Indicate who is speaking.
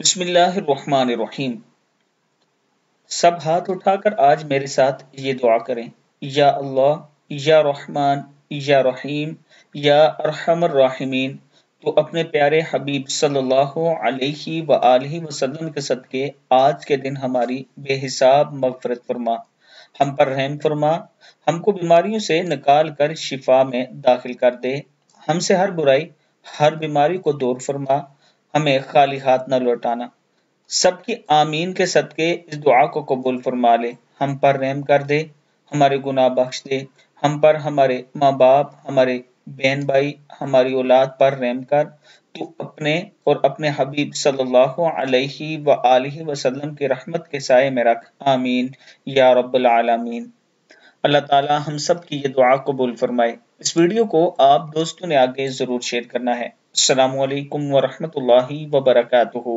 Speaker 1: بسم اللہ الرحمن الرحیم۔ سب ہاتھ اٹھا کر آج میرے ساتھ یہ دعا کریں، یا اللہ، یا رحمان، یا رحیم، یا ارحم الراحمین، تو اپنے پیارے حبیب صلی اللہ علیہ وآلہ وسلم کے صدقے آج کے دن ہماری بے حساب مغفرت فرما، ہم پر رحم فرما، ہم کو بیماریوں سے نکال کر شفا میں داخل کر دے، ہم سے ہر برائی، ہر بیماری کو دور فرما، ہمیں خالی ہاتھ نہ لوٹانا۔ سب کی آمین کے صدقے اس دعا کو قبول فرما لے، ہم پر رحم کر دے، ہمارے گناہ بخش دے، ہم پر، ہمارے ماں باپ، ہمارے بہن بھائی، ہماری اولاد پر رحم کر، تو اپنے اور اپنے حبیب صلی اللہ علیہ وآلہ وسلم کی رحمت کے سائے میں رکھ، آمین یا رب العالمین۔ اللہ تعالی ہم سب کی یہ دعا قبول فرمائے۔ اس ویڈیو کو آپ دوستوں نے آگے ضرور شیئر کرنا ہے۔ السلام علیکم ورحمۃ اللہ وبرکاتہ۔